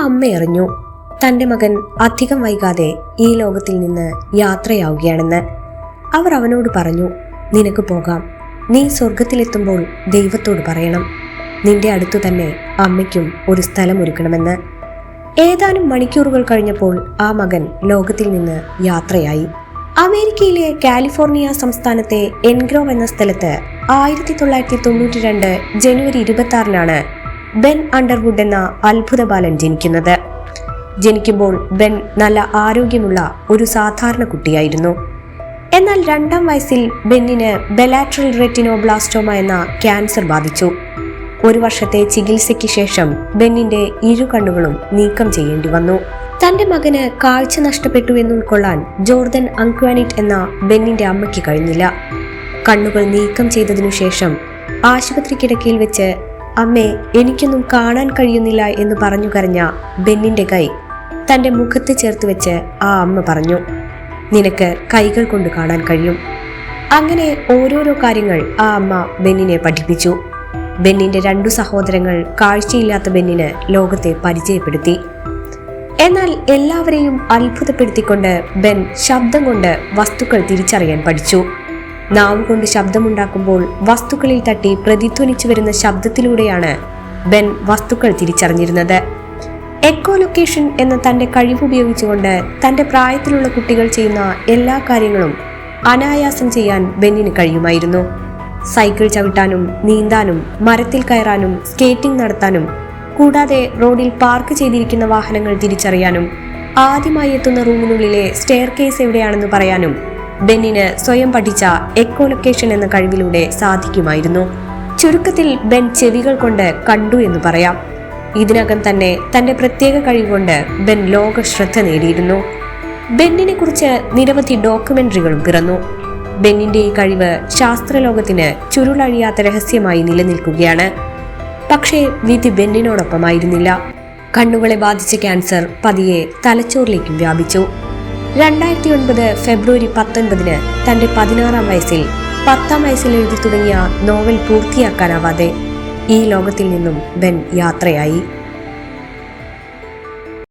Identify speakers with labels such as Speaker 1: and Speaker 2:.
Speaker 1: അമ്മയറിഞ്ഞു തന്റെ മകൻ അധികം വൈകാതെ ഈ ലോകത്തിൽ നിന്ന് യാത്രയാവുകയാണെന്ന്. അവർ അവനോട് പറഞ്ഞു, നിനക്ക് പോകാം. നീ സ്വർഗത്തിലെത്തുമ്പോൾ ദൈവത്തോട് പറയണം, നിന്റെ അടുത്തു തന്നെ അമ്മയ്ക്കും ഒരു സ്ഥലമൊരുക്കണമെന്ന്. ഏതാനും മണിക്കൂറുകൾ കഴിഞ്ഞപ്പോൾ ആ മകൻ ലോകത്തിൽ നിന്ന് യാത്രയായി. അമേരിക്കയിലെ കാലിഫോർണിയ സംസ്ഥാനത്തെ എൻഗ്രോവ് എന്ന സ്ഥലത്ത് 1992 ജനുവരി 26 ബെൻ അണ്ടർവുഡ് എന്ന അത്ഭുത ബാലൻ ജനിക്കുന്നത്. ജനിക്കുമ്പോൾ ബെൻ നല്ല ആരോഗ്യമുള്ള ഒരു സാധാരണ കുട്ടിയായിരുന്നു. എന്നാൽ 2ാം വയസ്സിൽ ബെന്നിന് ബെലാട്രൽ റെറ്റിനോബ്ലാസ്റ്റോമ എന്ന ക്യാൻസർ ബാധിച്ചു. 1 വർഷത്തെ ചികിത്സയ്ക്ക് ശേഷം ബെന്നിന്റെ 2 കണ്ണുകളും നീക്കം ചെയ്യേണ്ടി വന്നു. തന്റെ മകന് കാഴ്ച നഷ്ടപ്പെട്ടു എന്ന് ഉൾക്കൊള്ളാൻ ജോർദൻ അങ്ക്വാനിറ്റ് എന്ന ബെന്നിന്റെ അമ്മയ്ക്ക് കഴിഞ്ഞില്ല. കണ്ണുകൾ നീക്കം ചെയ്തതിനു ശേഷം ആശുപത്രി കിടക്കയിൽ വെച്ച് അമ്മേ, എനിക്കൊന്നും കാണാൻ കഴിയുന്നില്ല എന്ന് പറഞ്ഞു കരഞ്ഞ ബെന്നിന്റെ കൈ തന്റെ മുഖത്ത് ചേർത്ത് വെച്ച് ആ അമ്മ പറഞ്ഞു, നിനക്ക് കൈകൾ കൊണ്ട് കാണാൻ കഴിയും. അങ്ങനെ ഓരോരോ കാര്യങ്ങൾ ആ അമ്മ ബെന്നിനെ പഠിപ്പിച്ചു. ബെന്നിന്റെ 2 സഹോദരങ്ങൾ കാഴ്ചയില്ലാത്ത ബെന്നിന് ലോകത്തെ പരിചയപ്പെടുത്തി. എന്നാൽ എല്ലാവരെയും അത്ഭുതപ്പെടുത്തിക്കൊണ്ട് ബെൻ ശബ്ദം കൊണ്ട് വസ്തുക്കൾ തിരിച്ചറിയാൻ പഠിച്ചു. നാവ് കൊണ്ട് ശബ്ദമുണ്ടാക്കുമ്പോൾ വസ്തുക്കളിൽ തട്ടി പ്രതിധ്വനിച്ചു വരുന്ന ശബ്ദത്തിലൂടെയാണ് ബെൻ വസ്തുക്കൾ തിരിച്ചറിഞ്ഞിരുന്നത്. എക്കോലൊക്കേഷൻ എന്ന തന്റെ കഴിവുപയോഗിച്ചുകൊണ്ട് തന്റെ പ്രായത്തിലുള്ള കുട്ടികൾ ചെയ്യുന്ന എല്ലാ കാര്യങ്ങളും അനായാസം ചെയ്യാൻ ബെന്നിന് കഴിയുമായിരുന്നു. സൈക്കിൾ ചവിട്ടാനും നീന്താനും മരത്തിൽ കയറാനും സ്കേറ്റിംഗ് നടത്താനും കൂടാതെ റോഡിൽ പാർക്ക് ചെയ്തിരിക്കുന്ന വാഹനങ്ങൾ തിരിച്ചറിയാനും ആദ്യമായി എത്തുന്ന റൂമിനുള്ളിലെ സ്റ്റെയർ കേസ് എവിടെയാണെന്ന് പറയാനും ബെന്നിന് സ്വയം പഠിച്ച എക്കോലൊക്കേഷൻ എന്ന കഴിവിലൂടെ സാധിക്കുമായിരുന്നു. ചുരുക്കത്തിൽ ബെൻ ചെവികൾ കൊണ്ട് കണ്ടു എന്ന് പറയാം. ഇതിനകം തന്നെ തന്റെ പ്രത്യേക കഴിവുകൊണ്ട് ബെൻ ലോക ശ്രദ്ധ നേടിയിരുന്നു. ബെന്നിനെ കുറിച്ച് നിരവധി ഡോക്യുമെന്ററികളും പിറന്നു. ബെന്നിന്റെ ഈ കഴിവ് ശാസ്ത്രലോകത്തിന് ചുരുളഴിയാത്ത രഹസ്യമായി നിലനിൽക്കുകയാണ്. പക്ഷേ വിധി ബെന്നിനോടൊപ്പമായിരുന്നില്ല. കണ്ണുകളെ ബാധിച്ച ക്യാൻസർ പതിയെ തലച്ചോറിലേക്കും വ്യാപിച്ചു. 2009 ഫെബ്രുവരി 19 തന്റെ 16ാം വയസ്സിൽ 10ാം വയസ്സിൽ എഴുതി തുടങ്ങിയ നോവൽ പൂർത്തിയാക്കാനാവാതെ ഈ ലോകത്തിൽ നിന്നും ബെൻ യാത്രയായി.